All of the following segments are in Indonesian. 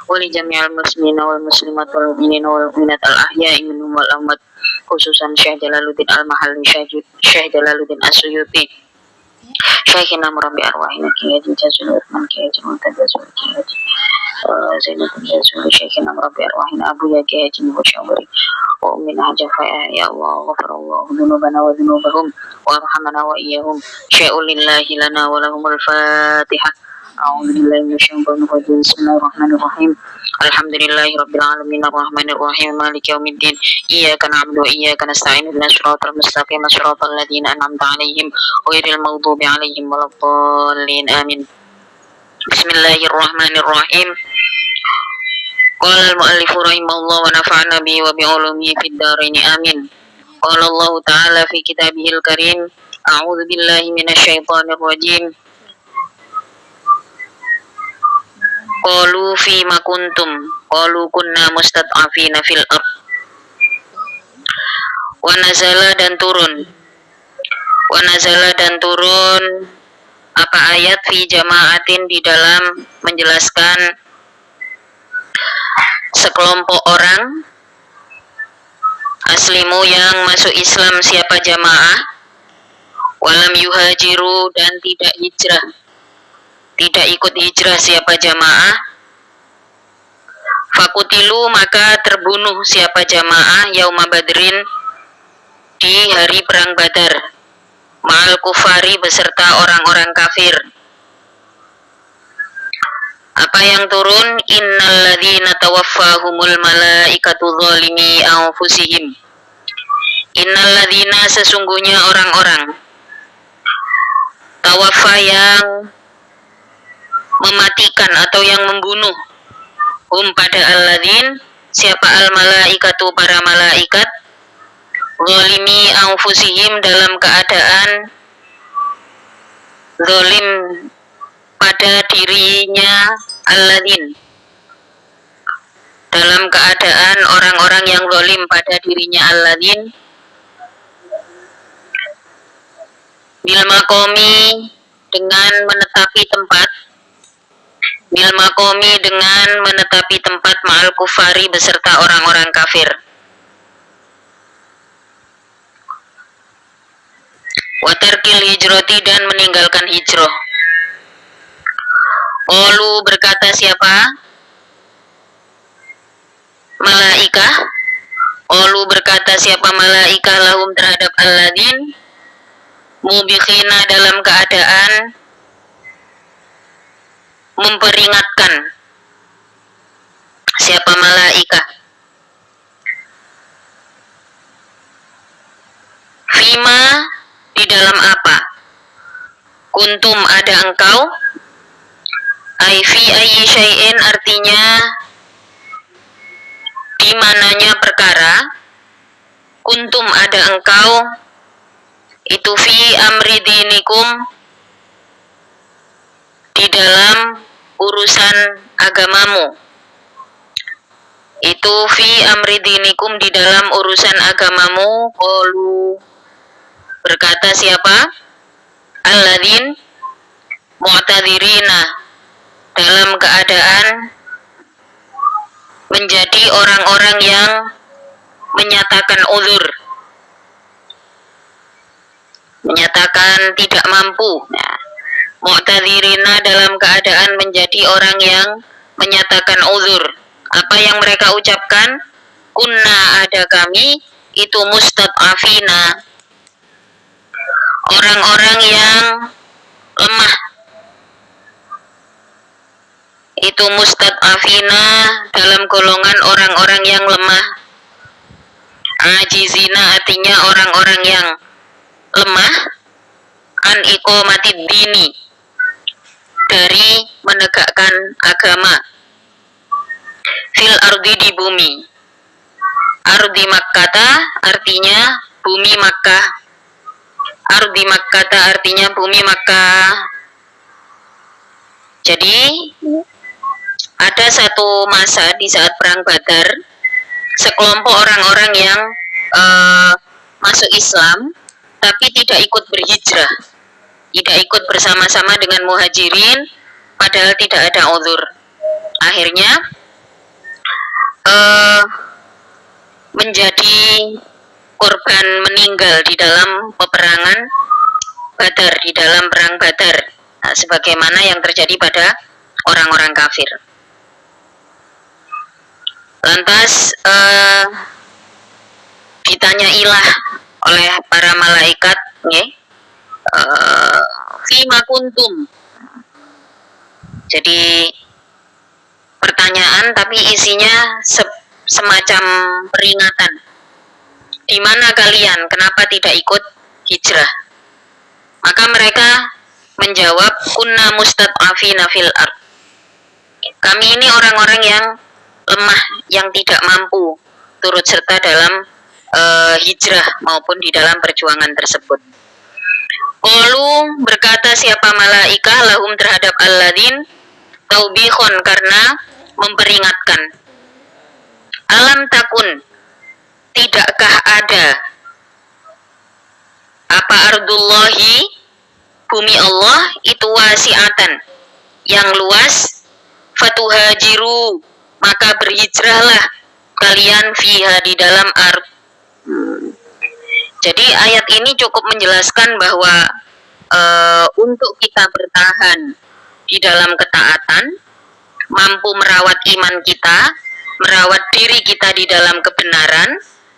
wa li jami'il muslimina wal muslimat wal mu'minina wal mu'minat al ahya'i minhum wal amwat, khususan Syekh Jalaluddin Al-Mahalli, Syekh Jalaluddin As-Suyuti, Syekhina Murabbi Arwahina Kiai Haji Jazul Uthman, Kiai Haji Muntazazul, Kiai Haji Zainuddin Jazul, Syekhina Murabbi Arwahina Abu Ya Kiai Haji Musyawari wa ummina hajafaya. Ya Allah, ghafarallahu dhunubana wa dhunubahum wa arhamana wa iyahum. Syai'ulillahi lana wa lahumul fatihah. A'udzubillahi minasyaitonir rajim. Bismillahirrahmanirrahim. Alhamdulillahi rabbil alamin arrahmanir rahim maliki yaumiddin. Iyyaka na'budu wa iyyaka nasta'in ihdinas siratal mustaqim siratal ladzina an'amta 'alaihim ghairil maghdubi 'alaihim waladdallin. Amin. Bismillahirrahmanirrahim. Qala al-mu'allifu rahimahullah wa nafa'ana bihi wa bi'ulumihi fid dharain. Amin. Qala Allah ta'ala fi kitabihil karim. A'udzu billahi minasyaitonir rajim. Qalu fi ma kuntum qalu kunna mustad'afina fil ard. Wa nazala dan turun apa ayat fi jama'atin di dalam menjelaskan sekelompok orang aslimu yang masuk Islam siapa jamaah, walam yuhajiru dan tidak hijrah, tidak ikut hijrah siapa jamaah, fakutilu maka terbunuh siapa jamaah yauma badrin di hari perang Badar, ma'al kufari beserta orang-orang kafir. Apa yang turun? Innal ladzina tawaffahumul malaikatu zalimi anfusihim. Innal ladzina sesungguhnya orang-orang tawaffa yang mematikan atau yang membunuh, pada alladzin siapa al malaikatu para malaikat, zalimi anfusihim dalam keadaan zalim pada dirinya, alladzin dalam keadaan orang-orang yang zalim pada dirinya, alladzin bil maqami dengan menetapi tempat, bil maqami dengan menetapi tempat, ma'al kufari beserta orang-orang kafir. Wa tarkil hijrati dan meninggalkan hijrah. Qalu berkata siapa? Malaikah. Qalu berkata siapa malaikah lahum terhadap alladzin, mubikhina dalam keadaan memperingatkan. Siapa malaikah? Fima di dalam apa? Kuntum ada engkau. Ai fi ayyi syai'in artinya di mananya perkara. Kuntum ada engkau itu fi amri dinikum di dalam urusan agamamu. Itu fi amri dinikum di dalam urusan agamamu. Qalu berkata siapa? Alladzin mu'tadzirina dalam keadaan menjadi orang-orang yang menyatakan uzur, menyatakan tidak mampu. Nah, mu'tadzirina dalam keadaan menjadi orang yang menyatakan uzur. Apa yang mereka ucapkan? Kunna ada kami itu mustad'afina, orang-orang yang lemah. Itu mustad'afina dalam golongan orang-orang yang lemah. Ajizina artinya orang-orang yang lemah. An iqamatid dini dari menegakkan agama. Fil ardi di bumi. Ardi Makkata artinya bumi Makkah. Ardi Makkata artinya bumi Makkah. Jadi ada satu masa di saat perang Badar, sekelompok orang-orang yang masuk Islam tapi tidak ikut berhijrah, tidak ikut bersama-sama dengan muhajirin, padahal tidak ada uzur. Akhirnya menjadi korban meninggal di dalam peperangan Badar, di dalam perang Badar, sebagaimana yang terjadi pada orang-orang kafir. Lantas ditanyailah oleh para malaikat, fima kuntum. Jadi pertanyaan tapi isinya semacam peringatan. Di mana kalian? Kenapa tidak ikut hijrah? Maka mereka menjawab, kunna mustad'afina fil ard. Kami ini orang-orang yang lemah, yang tidak mampu turut serta dalam hijrah maupun di dalam perjuangan tersebut. Qalu, berkata siapa malaikah lahum terhadap alladzin, taubihon, karena memperingatkan. Alam takun, tidakkah ada apa ardullahi, bumi Allah itu wasi'atan, yang luas, fatuhajiru, maka berhijrahlah kalian fiha, di dalam ard. Jadi ayat ini cukup menjelaskan bahwa untuk kita bertahan di dalam ketaatan, mampu merawat iman kita, merawat diri kita di dalam kebenaran,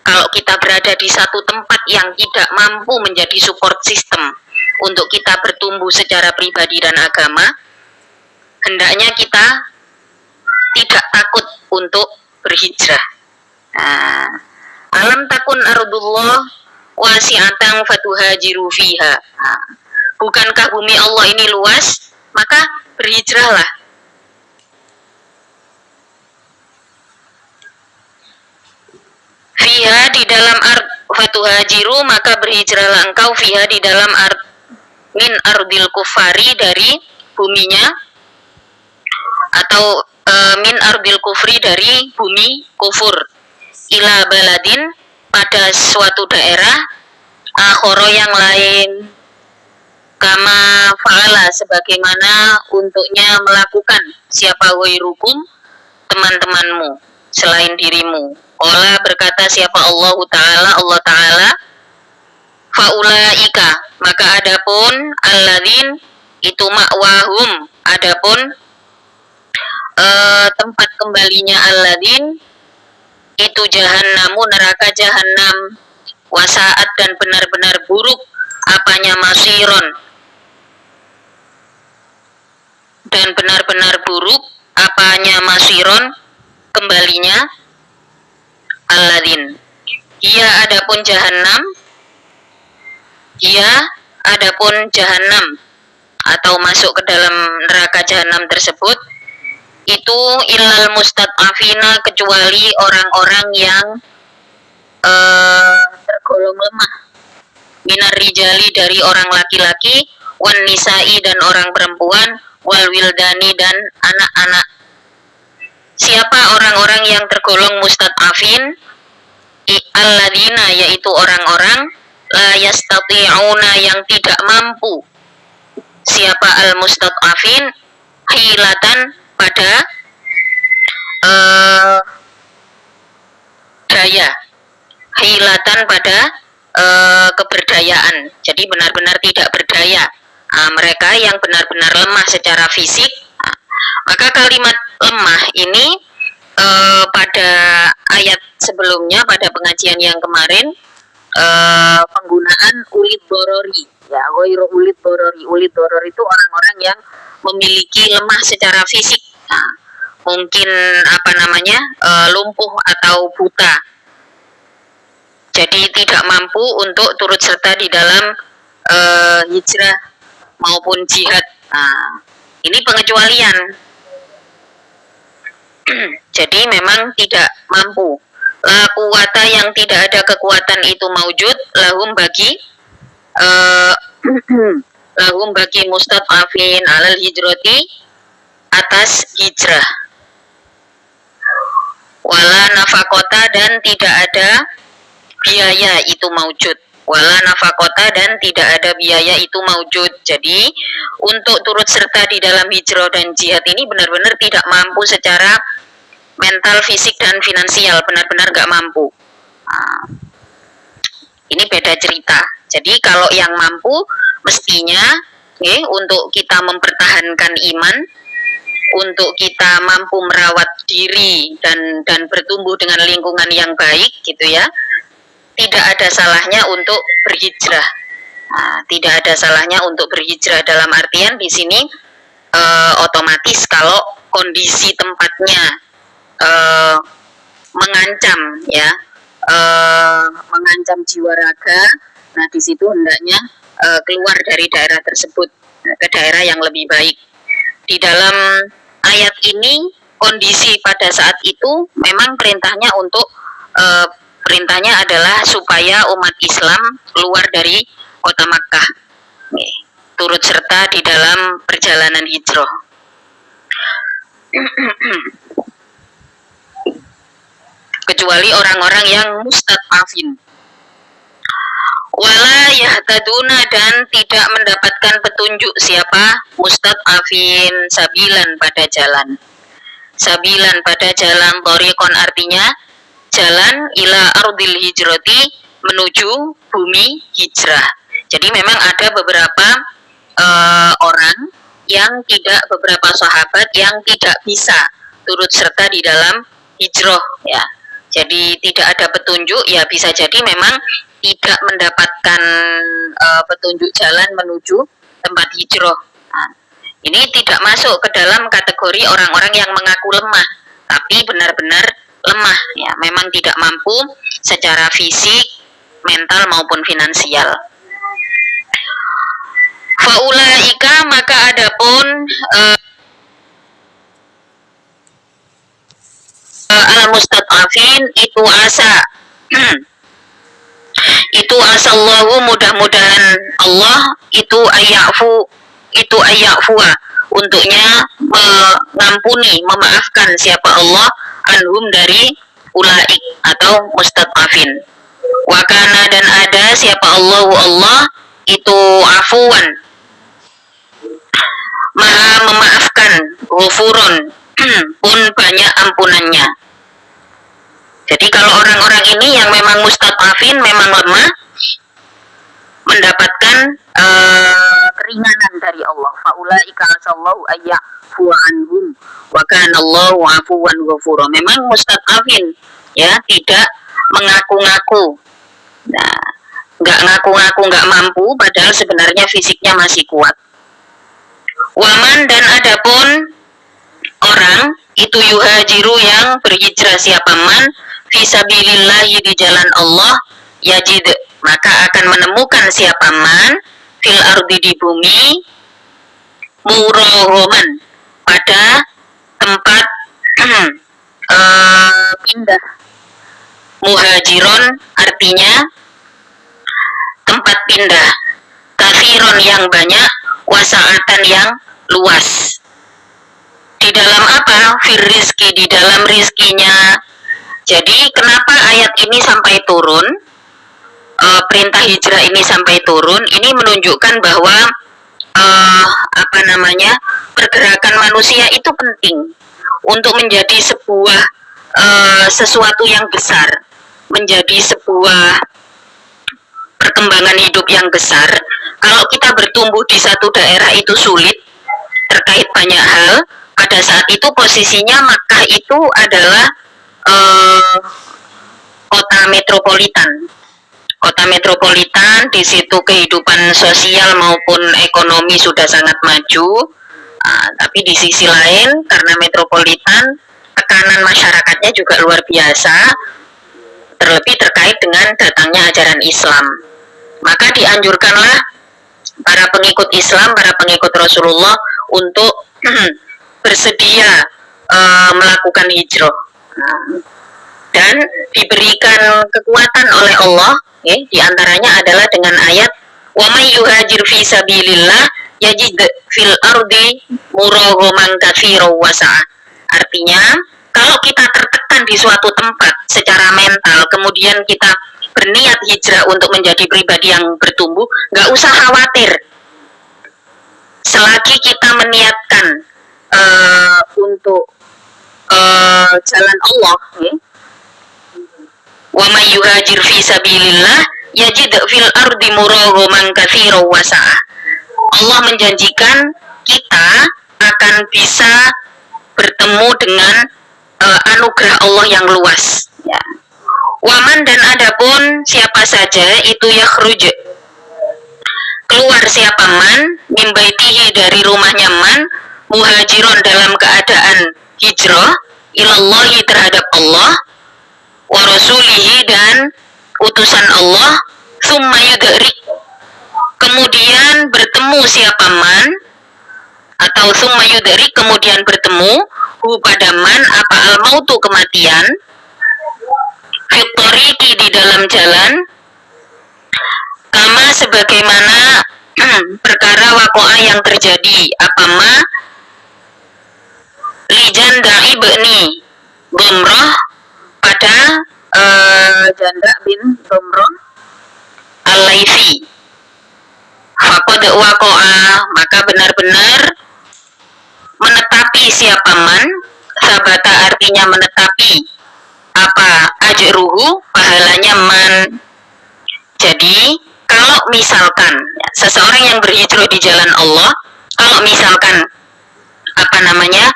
kalau kita berada di satu tempat yang tidak mampu menjadi support system untuk kita bertumbuh secara pribadi dan agama, hendaknya kita tidak takut untuk berhijrah. Alam takun ardullah wasi'atan fatuhajiru fiha. Bukankah bumi Allah ini luas? Maka berhijrahlah. Fiha, di dalam ard, fatuhajiru, maka berhijrahlah engkau fiha, di dalam ard, min ardil kufari, dari buminya, atau min ardil kufri, dari bumi kufur, ila baladin, pada suatu daerah, akhoro, yang lain, kama fa'ala, sebagaimana untuknya melakukan siapa wairukum, teman-temanmu selain dirimu. Allah berkata siapa Allah Ta'ala, faulaika, maka adapun alladzin, itu ma'wahum, adapun tempat kembalinya alladzin, itu jahannamu, neraka jahannam, wasaat, dan benar-benar buruk apanya masiron, dan benar-benar buruk apanya masiron, kembalinya alladzin. Ia adapun jahannam atau masuk ke dalam neraka jahannam tersebut, itu illal mustad'afina, kecuali orang-orang yang tergolong lemah, minar rijali, dari orang laki-laki, wan nisa'i, dan orang perempuan, wal wildani, dan anak-anak. Siapa orang-orang yang tergolong mustad'afin? Alladzina, yaitu orang-orang la yastati'una, yang tidak mampu. Siapa al-mustad'afin? Hilatan, pada daya, hilatan, pada keberdayaan. Jadi benar-benar tidak berdaya. Mereka yang benar-benar lemah secara fisik. Maka kalimat lemah ini pada ayat sebelumnya, pada pengajian yang kemarin, penggunaan ulid dorori, ya, ghairu ulid dorori. Ulid dorori itu orang-orang yang memiliki lemah secara fisik, mungkin lumpuh atau buta, jadi tidak mampu untuk turut serta di dalam hijrah maupun jihad. Ini pengecualian. Jadi memang tidak mampu. La quwata, yang tidak ada kekuatan itu maujud, lahum bagi mustad'afin alal hijrati, atas hijrah. Wala nafakota, dan tidak ada biaya itu maujud. Wala nafakota, dan tidak ada biaya itu maujud. Jadi untuk turut serta di dalam hijrah dan jihad ini benar-benar tidak mampu secara mental, fisik, dan finansial, benar-benar nggak mampu. Nah, ini beda cerita. Jadi kalau yang mampu mestinya untuk kita mempertahankan iman, untuk kita mampu merawat diri dan bertumbuh dengan lingkungan yang baik gitu ya, tidak ada salahnya untuk berhijrah. Nah, tidak ada salahnya untuk berhijrah dalam artian di sini otomatis kalau kondisi tempatnya mengancam ya, mengancam jiwa raga, nah di situ hendaknya keluar dari daerah tersebut ke daerah yang lebih baik. Di dalam ayat ini kondisi pada saat itu memang perintahnya perintahnya adalah supaya umat Islam keluar dari kota Makkah, turut serta di dalam perjalanan hijrah. Kecuali orang-orang yang mustad'afin. Wala yahtaduna, dan tidak mendapatkan petunjuk siapa mustad'afin, sabilan pada jalan. Sabilan pada jalan, thoriqon artinya jalan, ila ardil hijrati, menuju bumi hijrah. Jadi memang ada beberapa orang yang tidak, beberapa sahabat yang tidak bisa turut serta di dalam hijrah ya. Jadi tidak ada petunjuk ya, bisa jadi memang tidak mendapatkan petunjuk jalan menuju tempat hijrah. Nah, ini tidak masuk ke dalam kategori orang-orang yang mengaku lemah, tapi benar-benar lemah ya, memang tidak mampu secara fisik, mental maupun finansial. Faulaika, maka adapun al-mustad'afin itu asa itu asallahu, mudah-mudahan Allah itu ayyafuwa, untuknya mengampuni, memaafkan siapa Allah, anhum dari ulaik atau mustad'afin. Wakana, dan ada siapa Allah itu afuwan, maha memaafkan, ghafurun, pun banyak ampunannya. Jadi kalau orang-orang ini yang memang mustad'afin, memang lemah, mendapatkan keringanan dari Allah. Faulaika asallahu ayyafuwa anhum wa kana Allahu afuwan ghafura. Memang mustad'afin ya, tidak mengaku-ngaku. Nah, nggak ngaku-ngaku nggak mampu, padahal sebenarnya fisiknya masih kuat. Waman, dan adapun orang itu yuhajiru, yang berhijrah siapa man, fisabilillahi, di jalan Allah, yajid, maka akan menemukan siapa man, fil ardi, di bumi, murohoman, pada tempat pindah. Muhajiron artinya tempat pindah, kafiron yang banyak, wasaatan yang luas. Di dalam apa? Fir rizki, di dalam rizkinya. Jadi kenapa ayat ini sampai turun, perintah hijrah ini sampai turun? Ini menunjukkan bahwa pergerakan manusia itu penting untuk menjadi sebuah sesuatu yang besar, menjadi sebuah perkembangan hidup yang besar. Kalau kita bertumbuh di satu daerah itu sulit terkait banyak hal. Pada saat itu posisinya Makkah itu adalah kota metropolitan. Kota metropolitan, di situ kehidupan sosial maupun ekonomi sudah sangat maju. Tapi di sisi lain, karena metropolitan, tekanan masyarakatnya juga luar biasa, terlebih terkait dengan datangnya ajaran Islam. Maka dianjurkanlah para pengikut Islam, para pengikut Rasulullah untuk bersedia melakukan hijrah, dan diberikan kekuatan oleh Allah, diantaranya adalah dengan ayat wa may yuhajir fi sabilillah yajid fil ardi muraghaman katsiran wasa'ah. Artinya, kalau kita tertekan di suatu tempat secara mental, kemudian kita berniat hijrah untuk menjadi pribadi yang bertumbuh, nggak usah khawatir. Selagi kita meniatkan untuk jalan Allah, ya. Wa may yuhajir fi sabilillah yajid fil ardi muraghaman katsiran wa sa'ah. Allah menjanjikan kita akan bisa bertemu dengan anugerah Allah yang luas, ya. Waman dan adapun siapa saja itu yakhruj keluar siapa man min baitihi dari rumahnya man muhajiron dalam keadaan hijrah ilallahi terhadap Allah wa rasulihi dan utusan Allah summa yudrik kemudian bertemu siapa man atau summa yudrik kemudian bertemu hu pada man apa al mautu kematian fitoriki di dalam jalan kama sebagaimana perkara wakoa yang terjadi apa ma lijan da'i bni Gomroh pada janda bin Gomroh al-Laifi faqad wakoa maka benar-benar menetapi siapa man sabata artinya menetapi apa ajruhu pahalanya man. Jadi kalau misalkan ya, seseorang yang berhijrah di jalan Allah, kalau misalkan apa namanya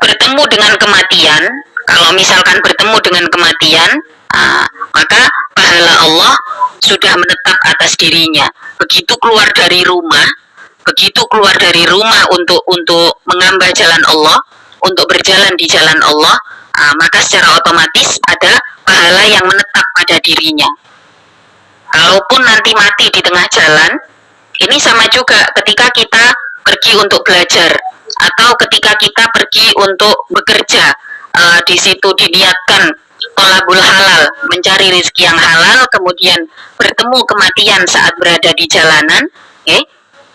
bertemu dengan kematian, kalau misalkan bertemu dengan kematian, maka pahala Allah sudah menetap atas dirinya. Begitu keluar dari rumah untuk mengambil jalan Allah, untuk berjalan di jalan Allah, maka secara otomatis ada pahala yang menetap pada dirinya. Kalaupun nanti mati di tengah jalan, ini sama juga ketika kita pergi untuk belajar atau ketika kita pergi untuk bekerja, di situ diniatkan tolabul halal, mencari rezeki yang halal, kemudian bertemu kematian saat berada di jalanan,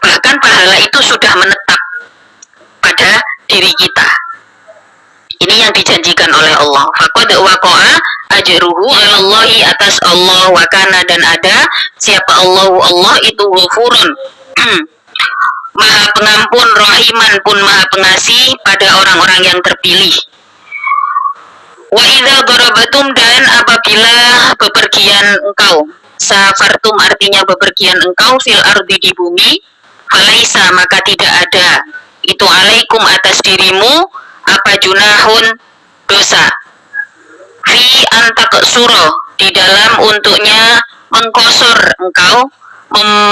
bahkan pahala itu sudah menetap pada diri kita. Ini yang dijanjikan oleh Allah. Faqad waqa'a ajruhu 'alallahi atas Allah wa kana dan ada siapa Allah itu ghafurun. Maha pengampun, rahiman pun maha pengasih pada orang-orang yang terpilih. Wa idza darabatum dan apabila bepergian engkau, safartum artinya bepergian engkau fil ardi di bumi, falaisa maka tidak ada itu alaikum atas dirimu apa junahun dosa fi antak suro di dalam untuknya mengkosor engkau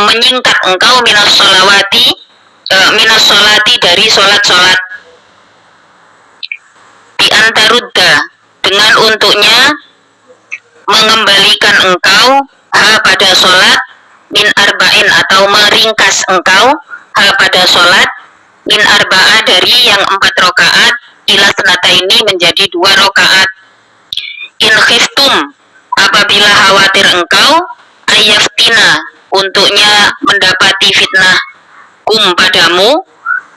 menyingkat engkau minas solati dari solat di antarudda dengan untuknya mengembalikan engkau pada solat min arba'in atau meringkas engkau pada sholat min arba'a dari yang 4 rakaat ila senataini menjadi 2 rakaat. In khiftum apabila khawatir engkau ayaftina untuknya mendapati fitnah kum padamu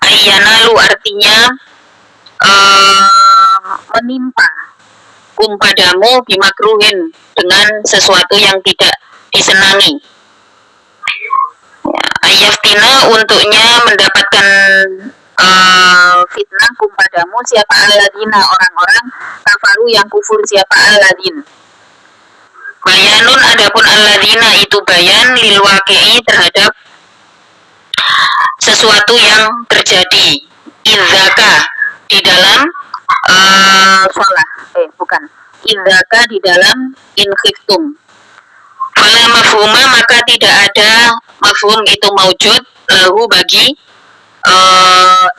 ayyanalu artinya menimpa kum padamu bimakruhin dengan sesuatu yang tidak disenangi. Ayaftina untuknya mendapatkan fitnah kum padamu siapa alladzina orang-orang kafaru yang kufur siapa alladzin. Bayanun adapun alladzina itu bayan lil waqi'i terhadap sesuatu yang terjadi idzaka di dalam sholat idzaka di dalam in khiftum. Fala mafhuma maka tidak ada mafhum itu maujud lahu bagi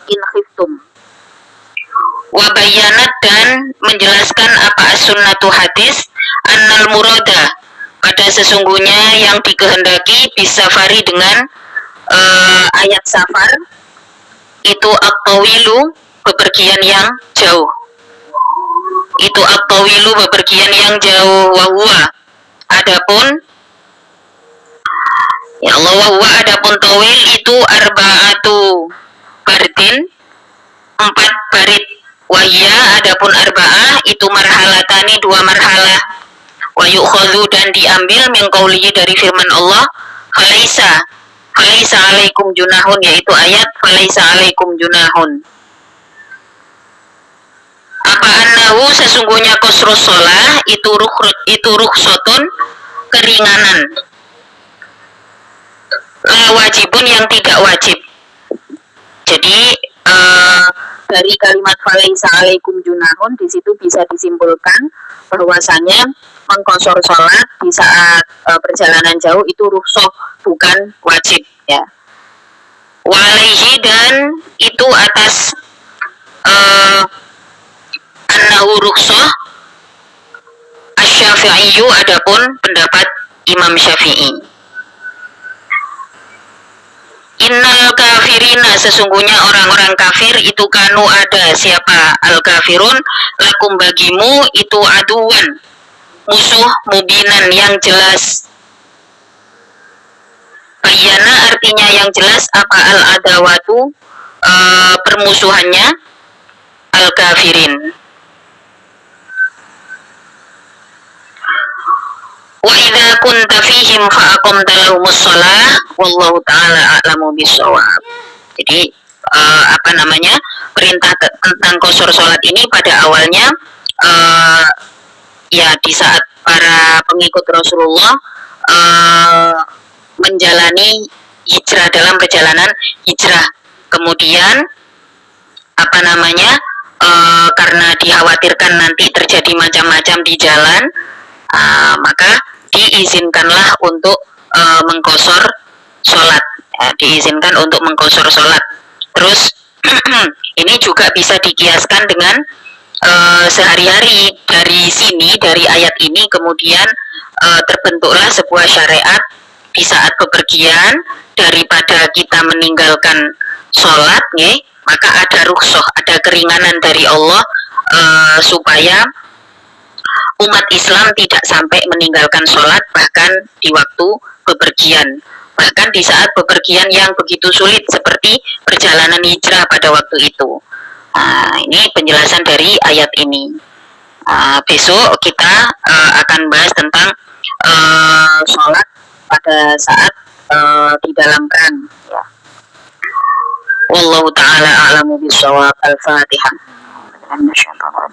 in khiftum. Wa bayanat dan menjelaskan apa as-sunnatu hadis annal murada pada sesungguhnya yang dikehendaki bisafari dengan ayat safar itu at-tawilu bepergian yang jauh. Itu at-tawilu bepergian yang jauh wa huwa adapun ya Allah wa adapun tawil itu arba'atu bardin 4 barit wahya adapun arba'ah itu marhalatani 2 marhalah wa yukhadhu dan diambil min qawlihi dari firman Allah falaisa falaisa alaikum junahun, yaitu ayat falaisa alaikum junahun. Apa annahu, sesungguhnya qasrus shalah itu rukhsatun, keringanan, la wajibun, yang tidak wajib. Jadi dari kalimat falaisa alaikum junahun di situ bisa disimpulkan bahwasanya mengqashar sholat di saat perjalanan jauh itu rukhsah, bukan wajib, ya. Walaihi, dan itu atas annahu rukhsah asy-Syafi'iyyu, adapun pendapat Imam Syafi'i. Innal kafirina, sesungguhnya orang-orang kafir itu kanu ada, siapa al kafirun, lakum bagimu itu aduan, musuh, mubinan, yang jelas. Bayana artinya yang jelas, apa al adawatu, permusuhannya, al kafirin. Wa idza kunta fihim fa aqamta lahumus shalah wallahu taala a'lamu bissawab. Jadi perintah tentang qashar salat ini pada awalnya ya di saat para pengikut Rasulullah menjalani hijrah, dalam perjalanan hijrah. Kemudian karena dikhawatirkan nanti terjadi macam-macam di jalan, maka diizinkanlah untuk mengqashar sholat, diizinkan untuk mengqashar sholat. Terus ini juga bisa dikiaskan dengan sehari-hari. Dari sini, dari ayat ini kemudian terbentuklah sebuah syariat di saat bepergian, daripada kita meninggalkan sholat, maka ada rukhsah, ada keringanan dari Allah supaya umat Islam tidak sampai meninggalkan sholat bahkan di waktu bepergian, bahkan di saat bepergian yang begitu sulit seperti perjalanan hijrah pada waktu itu. Ini penjelasan dari ayat ini. Besok kita akan bahas tentang sholat pada saat di dalam perang, ya. Wallahu ta'ala a'lamu bishawab. Al-Fatihah.